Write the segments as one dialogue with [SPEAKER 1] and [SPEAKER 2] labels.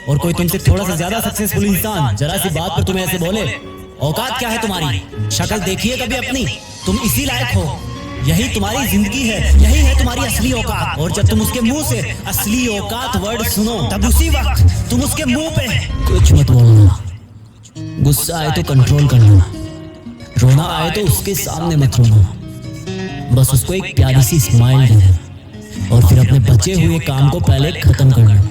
[SPEAKER 1] और कोई तुमसे थोड़ा सा ज्यादा सक्सेसफुल इंसान जरा सी बात पर तुम्हें ऐसे बोले, औकात क्या है तुम्हारी, शक्ल देखिए कभी अपनी, तुम इसी लायक हो, यही तुम्हारी जिंदगी है, यही है तुम्हारी असली औकात। और जब तुम उसके मुंह से असली औकात वर्ड सुनो, तब उसी वक्त तुम उसके मुंह पे कुछ मत बोलना, गुस्सा आए तो कंट्रोल करना, रोना आए तो उसके सामने मत रोना, बस उसको एक प्यारी सी स्माइल देना और फिर अपने बचे हुए काम को पहले खत्म करना।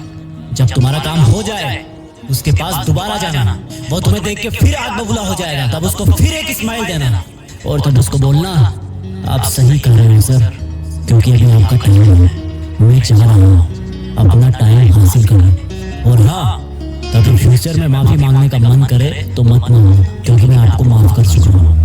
[SPEAKER 1] जब तुम्हारा काम हो जाए उसके पास दोबारा जाना, वो तुम्हें देख के फिर आग बबूला हो जाएगा, तब उसको फिर एक स्माइल देना और तब उसको बोलना, आप सही कह रहे हो सर, क्योंकि अभी आपका टाइम है, मैं चाह रहा हूँ अपना टाइम हासिल करना। और हाँ, कभी फ्यूचर में माफी मांगने का मन करे तो मत मांगो, क्योंकि मैं आपको माफ कर चुका हूँ।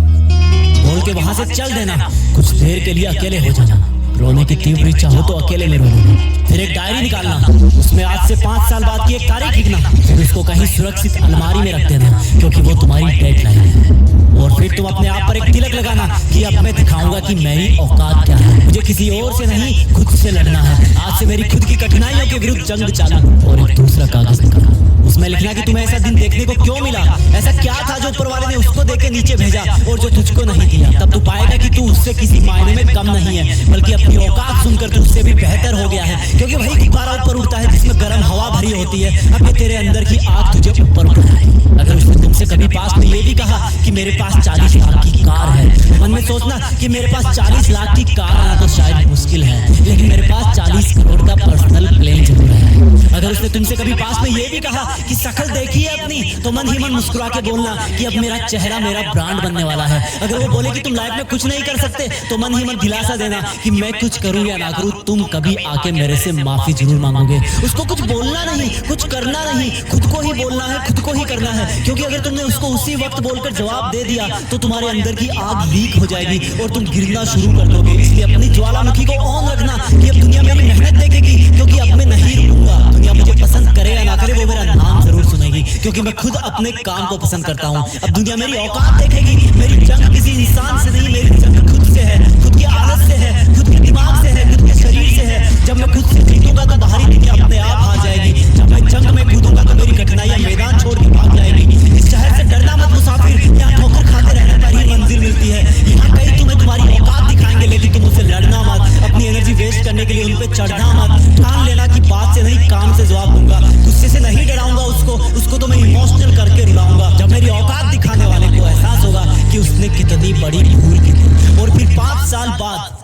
[SPEAKER 1] बोल के वहां से चल देना, कुछ देर के लिए अकेले हो जाना, रोने की तीव्र इच्छा हो तो अकेले में रोना, फिर एक डायरी निकालना, उसमें आज से 5 साल बाद की एक तारीख लिखना, फिर उसको कहीं सुरक्षित अलमारी में रख देना, क्योंकि वो तुम्हारी डेडलाइन है। और फिर तुम अपने आप पर एक तिलक लगाना कि अब मैं दिखाऊंगा कि मेरी औकात क्या है, मुझे किसी और से नहीं खुद से लड़ना है, आज से मेरी खुद की कठिनाइयों के विरुद्ध जंग चालू। और एक दूसरा कागज निकालना, उसमें लिखना कि तुम्हें ऐसा दिन देखने को क्यों मिला, ऐसा क्या था जो ऊपर वाले ने उसको देके नीचे भेजा और जो तुझको नहीं दिया। तब तू पाएगा कि तू उससे किसी मायने में कम नहीं है, बल्कि अपनी औकात सुनकर तू उससे भी बेहतर हो गया है, क्योंकि वही गुब्बारा ऊपर उड़ता है जिसमें गर्म हवा भरी होती है। अब ये तेरे अंदर की आग तुझे ऊपर उठाएगी। अगर उसने तुमसे कभी पास में ये भी कहा कि मेरे पास 40 लाख की कार है, मन में सोचना कि मेरे पास 40 लाख की कार आना तो शायद मुश्किल है, लेकिन मेरे पास 40 करोड़ का पर्सनल प्लेन जरूर है। अगर उसने तुमसे कभी पास में ये भी कहा कि शक्ल देखी है अपनी, तो मन ही मन मुस्कुरा के बोलना कि अब मेरा चेहरा मेरा ब्रांड बनने वाला है। अगर वो बोले कि तुम लाइफ में कुछ नहीं कर सकते, तो मन ही मन दिलासा देना कि मैं कुछ करूं या ना करूं, तुम कभी आके मेरे से माफी जरूर मांगोगे। उसको कुछ बोलना नहीं, कुछ करना नहीं, खुद को ही बोलना है, खुद को ही करना है, क्योंकि अगर तुमने उसको उसी वक्त बोलकर जवाब दे दिया तो तुम्हारे अंदर की आग लीक हो जाएगी और तुम गिरना शुरू कर दोगे। इसलिए अपनी ज्वालामुखी को ऑन रखना कि अब दुनिया मेरी मेहनत देखेगी, क्योंकि अब मैं नहीं रुकूंगा। दुनिया मुझे पसंद करे या ना करे, वो मेरा नाम जरूर सुनेगी, क्योंकि मैं खुद अपने काम को पसंद करता हूँ। अब दुनिया मेरी औकात देखेगी, मेरी जंग किसी इंसान से नहीं, मेरी जंग खुद से है, खुद की आदत से है, खुद के दिमाग से है, खुद के शरीर से है। जब मैं खुद से जीतूंगा तो बाहरी दुनिया अपने आप आ जाएगी। जब मैं जंग में कूदूंगा तो मेरी कठिनाइयां मैदान छोड़ के भाग जाएगी। इस शहर से डरना मत मुसाफिर, यहाँ ठोकर खाते रहने पर ही मंजिल मिलती है। यहाँ कहीं तुम्हें तुम्हारी औकात दिखाएंगे, लेकिन तुम उससे लड़ना मत, अपनी एनर्जी वेस्ट करने के लिए उन पे चढ़ना मत। ठान लेना कि बात से नहीं काम से जवाब दूंगा, गुस्से से नहीं डराऊंगा उसको तो मैं इमोशनल करके रुलाऊंगा। जब मेरी औकात दिखाने वाले को एहसास होगा कि उसने कितनी बड़ी भूल की थी, और फिर 5 साल बाद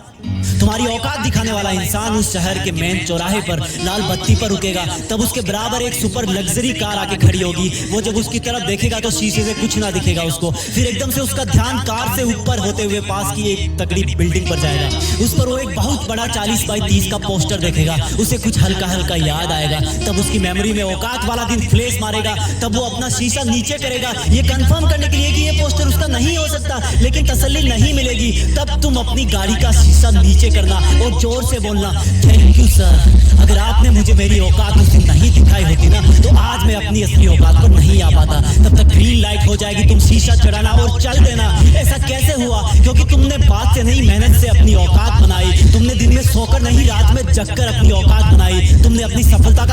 [SPEAKER 1] तुम्हारी औकात दिखाने वाला इंसान उस शहर के मेन चौराहे पर लाल बत्ती पर रुकेगा, तब उसके बराबर एक सुपर लग्जरी कार आके खड़ी होगी। वो जब उसकी तरफ देखेगा तो शीशे से कुछ ना दिखेगा उसको, फिर एकदम से उसका ध्यान कार से ऊपर होते हुए पास की एक तगड़ी बिल्डिंग पर जाएगा। उस पर वो एक बहुत बड़ा 40 बाई 30 का पोस्टर देखेगा, उसे कुछ हल्का हल्का याद आएगा। तब उसकी मेमोरी में औकात वाला दिन फ्लैश मारेगा, तब वो अपना शीशा नीचे करेगा ये कंफर्म करने के लिए कि ये पोस्टर उसका नहीं हो सकता, लेकिन तसल्ली नहीं मिलेगी। तब तुम अपनी गाड़ी का शीशा नीचे करना और जोर से बोलना, थैंक यू सर, अगर आपने मुझे मेरी औकात उस दिन नहीं दिखाई होती ना, तो आज मैं अपनी असली औकात पर नहीं आ पाता। तब तक ग्रीन लाइट हो जाएगी, तुम शीशा चढ़ाना और चल देना। ऐसा कैसे हुआ? क्योंकि तुमने बात से नहीं मेहनत से अपनी औकात बनाई, तुमने दिन में सोकर नहीं रात में जगकर अपनी औकात बनाई, तुमने अपनी सफलता का